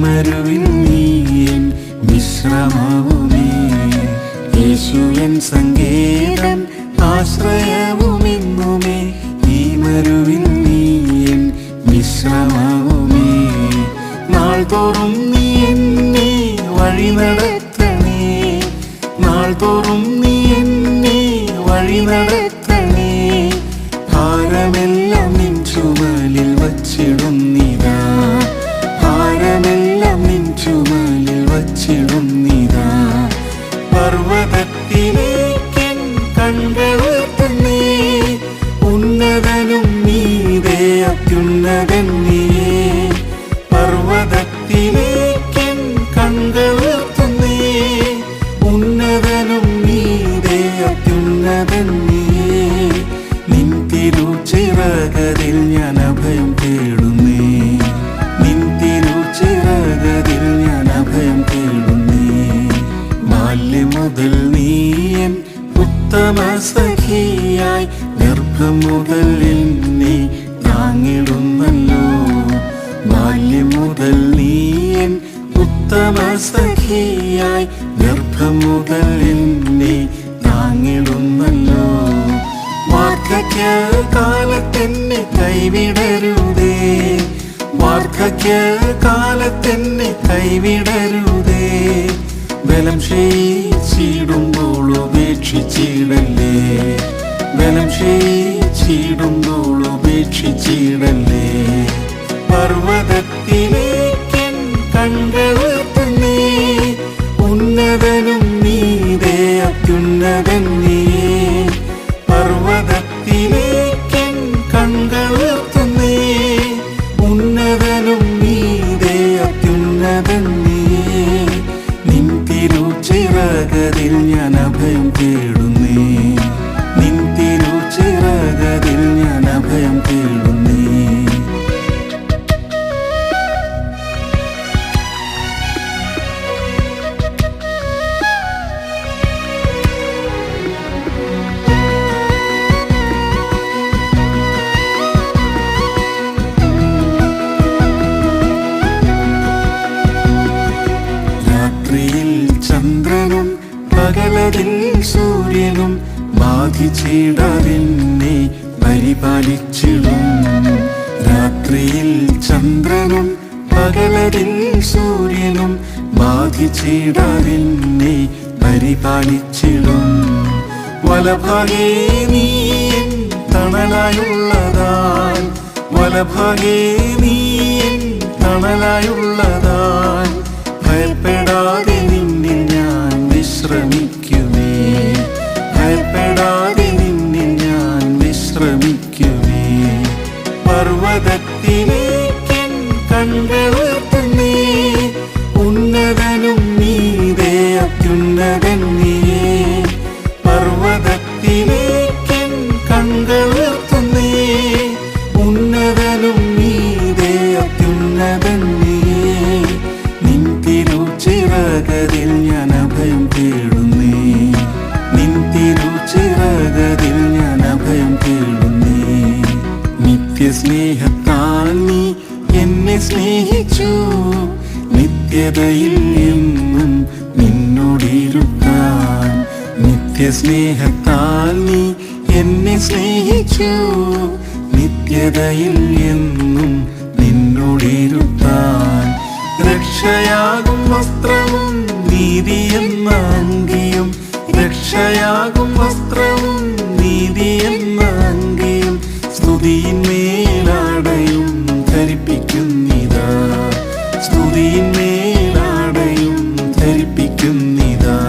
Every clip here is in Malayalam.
മരുവിൽ നീയൻ വിശ്രമവുമേ. യേശുവൻ സങ്കേതം ആശ്രയവുമെന്നുമേ. ഈ മരുവിൽ നീയൻ വിശ്രമവുമേ. നാൾ തോറും നീ എന്നെ വഴി നടത്തണേ. നാൾ തോറും നീ എന്നെ വഴി നടത്തണേ. ഭാരമെല്ലാം നിൻ ചുമലിൽ വച്ചിടുന്നിതാ. ഭാരമെല്ലാം നിൻ ചുമലിൽ വച്ചിടുന്നിതാ. പർവ്വതത്തിലേക്കൻ കൺകളുയർത്തുന്നേ. ഉന്നതനും നീതേ അത്യുന്നതൻ നീയേ. പർവ്വതത്തിലേക്കൻ കൺകളുയർത്തുന്നേ. ഉന്നതനും നീതേ അത്യുന്നതൻ നീയേ. നിൻ തിരുച്ചിറകതിൽ ഞാൻ അഭയം തേടുന്നേ. നിൻ തിരുച്ചിറകതിൽ ഞാൻ അഭയം തേടുന്നേ. ബാല്യം മുതൽ നീയൻ ഉത്തമ സഖിയായി ഗർഭം മുതൽ എന്നെ താങ്ങിടുന്നല്ലോ. ബാല്യം മുതൽ നീയൻ ഉത്തമ സഖിയായി ഗർഭം മുതൽ എന്നെ താങ്ങിടുന്നല്ലോ. വാർദ്ധക്യ കാലത്തെന്നെ കൈവിടരുതേ. വാർദ്ധക്യ കാലത്തെന്നെ കൈവിടരുതേ. ബലം ക്ഷയിച്ചിടുമ്പോൾ ഉപേക്ഷിച്ചിടല്ലേ. ബലം ക്ഷയിച്ചിടുമ്പോൾ ഉപേക്ഷിച്ചിടല്ലേ. പർവ്വതത്തിലേക്കൻ കൺകളുയർത്തുന്നേ. ഉന്നതനും നീതേ അത്യുന്നതൻ നീയേ. പർവ്വതത്തിലേക്കൻ കൺകളുയർത്തുന്നേ. ഉന്നതനും നീതേ അത്യുന്നതൻ നീയേ. നിൻ തിരുച്ചിറകതിൽ ഞാൻ അഭയം തേടുന്നേ. നിൻ തിരുച്ചിറകതിൽ ഞാൻ അഭയം തേടുന്നേ. രാത്രിയിൽ ചന്ദ്രനും പകലതിൽ സൂര്യനും ബാധിച്ചിടാതെന്നെ പരിപാലിച്ചിടും. രാത്രിയിൽ ചന്ദ്രനും പകലതിൽ സൂര്യനും ബാധിച്ചിടാതെന്നെ പരിപാലിച്ചിടും. വലഭാഗേ നീയൻ തണലായുള്ളതാൻ. വലഭാഗേ നീയൻ തണലായുള്ളതാൻ. ഭയപ്പെടാതെ നിന്നിൽ ഞാൻ വിശ്രമിക്കുമേ. ഭയപ്പെടാതെ നിന്നിൽ ഞാൻ വിശ്രമിക്കുമേ. പർവ്വതത്തിലേക്കൻ കൺകളുയർത്തുന്നേ. ഉന്നതനും നീതേ അത്യുന്നതൻ നീയേ. പർവ്വതത്തിലേക്കൻ കൺകളുയർത്തുന്നേ. ഉന്നതനും നീതേ അത്യുന്നതൻ നീയേ. നിൻ തിരുച്ചിറകതിൽ ഞാൻ അഭയം തേടുന്നേ. നിൻ തിരുച്ചിറകതിൽ ഞാൻ അഭയം തേടുന്നേ. നിത്യസ്നേഹത്താൽ നീ എന്നെ സ്നേഹിച്ചു. നിത്യതയിൽ എന്നും നിന്നോടിരുത്താൻ. നിത്യസ്നേഹത്താൽ നീ എന്നെ സ്നേഹിച്ചു. നിത്യതയിൽ എന്നും നിന്നോടിരുത്താൻ. രക്ഷയാകും വസ്ത്രവും നീതിയെന്ന അങ്കിയും. രക്ഷയാകും വസ്ത്രവും നീതിയെന്ന അങ്കിയും. സ്തുതിയിന്മേലാടയും ധരിപ്പിക്കുന്നിതാ. സ്തുതിയിന്മേലാടയും ധരിപ്പിക്കുന്നിതാ.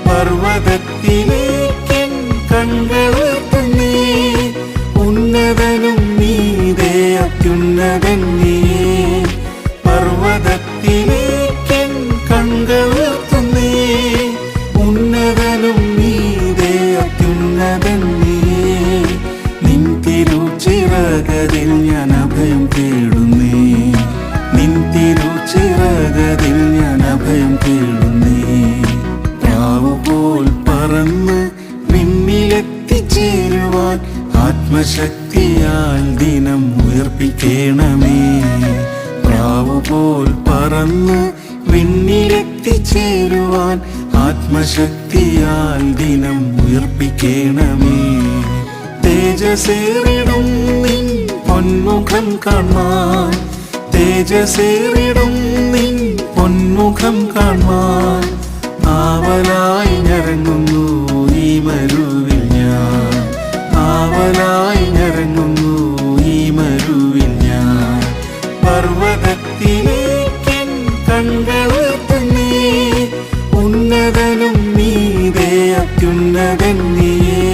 പർവ്വതത്തിലേക്കൻ കൺകളുയർത്തുന്നേ. ഉന്നതനും നീതേ അത്യുന്നതൻ നീയേ. പർവ്വതത്തിലേക്കൻ കൺകളുയർത്തുന്നേ. ഉന്നതനും നീതേ അത്യുന്നതൻ നീയേ. നിൻ തിരുച്ചിറകതിൽ ഞാൻ അഭയം തേടുന്നേ. നിൻ തിരുച്ചിറകതിൽ ഞാൻ അഭയം തേടുന്നേ. പ്രാവുപോൽ പറന്ന് വിണ്ണിലെത്തിച്ചേരുവാൻ ആത്മശക്തിയാൽ ദിനം ഉയർപ്പിക്കണമേ. പ്രാവു പോൽ പറന്ന് വിണ്ണിലെത്തിച്ചേരുവാൻ ആത്മശക്തിയാൽ ദിനം ഉയർപ്പിക്കണമേ. തേജസേറിടും നിൻ പൊന്മുഖം കാണാൻ, തേജസേറിടും നിൻ പൊന്മുഖം കാണാൻ ആവലായി ഞരങ്ങുന്നു ഈ മരുവിൽ ഞാൻ, ആവലായി ഞരങ്ങുന്നു ഈ മരുവിൽ ഞാൻ. പർവ്വതത്തിലേക്കൻ കൺകളുയർത്തുന്നേ, ഉന്നതനും നീതേ അത്യുന്നതൻ നീയേ.